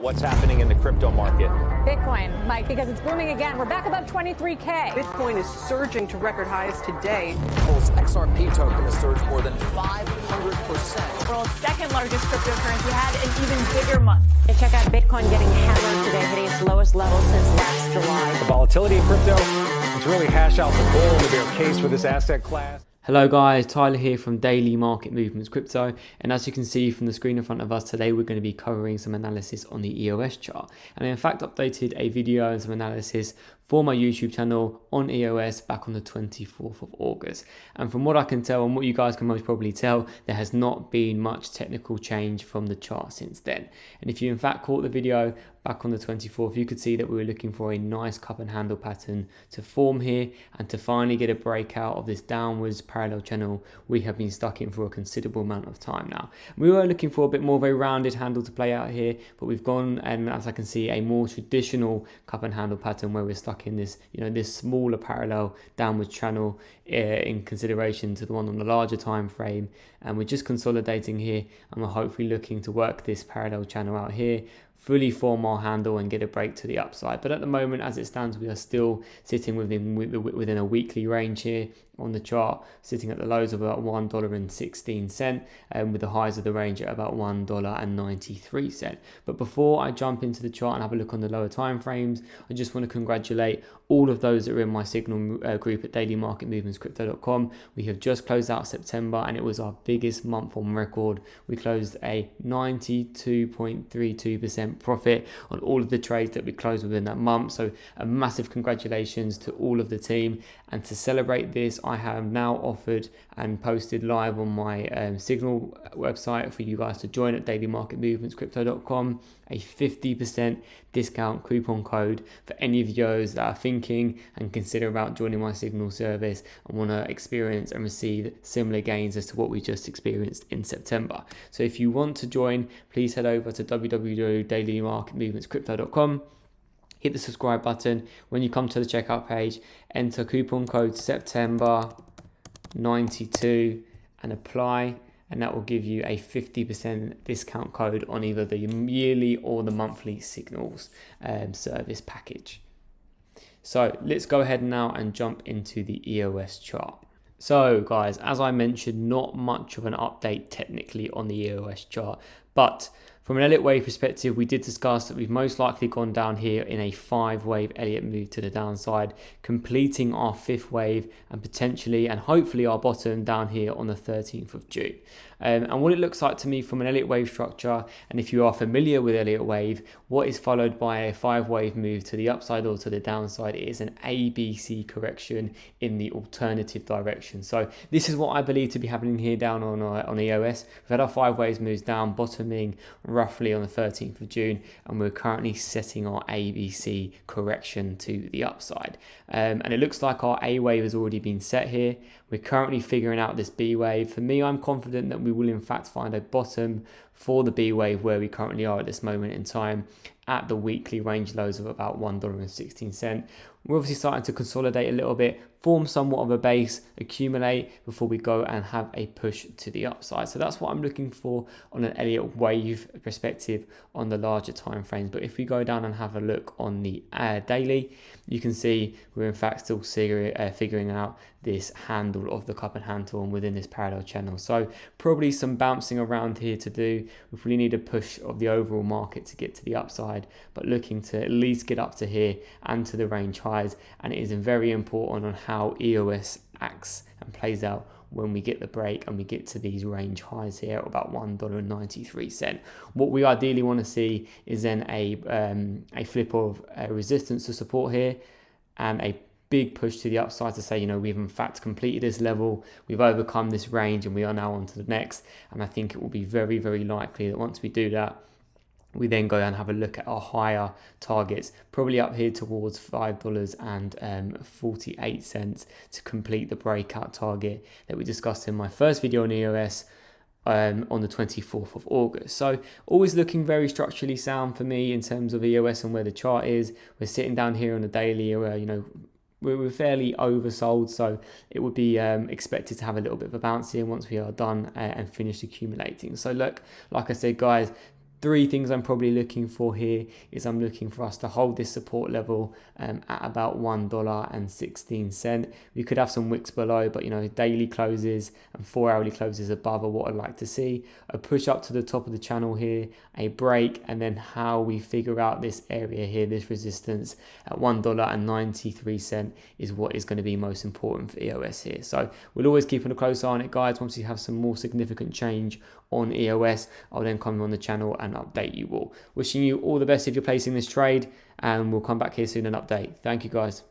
What's happening in the crypto market? Bitcoin, Mike, because it's booming again. We're back above 23K. Bitcoin is surging to record highs today. Apple's XRP token has surged more than 500%. World's second largest cryptocurrency had an even bigger month. And check out Bitcoin getting hammered today, hitting its lowest level since last July. The volatility in crypto, to really hash out the bull and the bear case for this asset class. Hello guys, Tyler here from Daily Market Movements Crypto, and as you can see from the screen in front of us today, we're going to be covering some analysis on the EOS chart. And I in fact updated a video and some analysis for my YouTube channel on EOS back on the 24th of August. And from what I can tell and what you guys can most probably tell, there has not been much technical change from the chart since then. And if you in fact caught the video back on the 24th, you could see that we were looking for a nice cup and handle pattern to form here and to finally get a breakout of this downwards parallel channel we have been stuck in for a considerable amount of time now. We were looking for a bit more of a rounded handle to play out here, but we've gone, and as I can see, a more traditional cup and handle pattern where we're stuck in this, this smaller parallel downward channel in consideration to the one on the larger time frame, and we're just consolidating here, and we're hopefully looking to work this parallel channel out here, fully form our handle and get a break to the upside. But at the moment, as it stands, we are still sitting within a weekly range here on the chart, sitting at the lows of about $1.16 and with the highs of the range at about $1.93. But before I jump into the chart and have a look on the lower time frames, I just want to congratulate all of those that are in my signal group at dailymarketmovementscrypto.com. We have just closed out September and it was our biggest month on record. We closed a 92.32% profit on all of the trades that we closed within that month. So a massive congratulations to all of the team. And to celebrate this, I have now offered and posted live on my Signal website for you guys to join at dailymarketmovementscrypto.com a 50% discount coupon code for any of those that are thinking and consider about joining my Signal service and want to experience and receive similar gains as to what we just experienced in September. So if you want to join, please head over to www.dailymarketmovementscrypto.com. Hit the subscribe button. When you come to the checkout page, enter coupon code September92 and apply, and that will give you a 50% discount code on either the yearly or the monthly Signals service package. So let's go ahead now and jump into the EOS chart. So guys, as I mentioned, not much of an update technically on the EOS chart, but from an Elliott wave perspective, we did discuss that we've most likely gone down here in a 5-wave Elliott move to the downside, completing our 5th wave and potentially and hopefully our bottom down here on the 13th of June. And what it looks like to me from an Elliott wave structure, and if you are familiar with Elliott wave, what is followed by a 5-wave move to the upside or to the downside is an ABC correction in the alternative direction. So this is what I believe to be happening here down on EOS. We've had our 5 waves moves down, bottoming roughly on the 13th of June, and we're currently setting our ABC correction to the upside. And it looks like our A wave has already been set here. We're currently figuring out this B wave. For me, I'm confident that we will in fact find a bottom for the B wave where we currently are at this moment in time at the weekly range lows of about $1.16. We're obviously starting to consolidate a little bit, form somewhat of a base, accumulate before we go and have a push to the upside. So that's what I'm looking for on an Elliott wave perspective on the larger time frames. But if we go down and have a look on the daily, you can see we're in fact still figuring out this handle of the cup and handle and within this parallel channel. So probably some bouncing around here to do. We really need a push of the overall market to get to the upside, but looking to at least get up to here and to the range highs. And it is very important on how EOS acts and plays out when we get the break and we get to these range highs here at about $1.93. What we ideally want to see is then a flip of resistance to support here and a big push to the upside to say, we've in fact completed this level, we've overcome this range, and we are now on to the next. And I think it will be very, very likely that once we do that, we then go and have a look at our higher targets, probably up here towards $5.48 to complete the breakout target that we discussed in my first video on EOS on the 24th of August. So always looking very structurally sound for me in terms of EOS and where the chart is. We're sitting down here on the daily, we're fairly oversold, so it would be expected to have a little bit of a bounce here once we are done and finished accumulating. So look, like I said, guys, three things I'm probably looking for here is I'm looking for us to hold this support level at about $1.16. We could have some wicks below, but daily closes and 4-hourly closes above are what I'd like to see. A push up to the top of the channel here, a break, and then how we figure out this area here, this resistance at $1.93 is what is going to be most important for EOS here. So we'll always keep a close eye on it, guys. Once we have some more significant change on EOS, I'll then come on the channel and update you all. Wishing you all the best if you're placing this trade, and we'll come back here soon and update. Thank you, guys.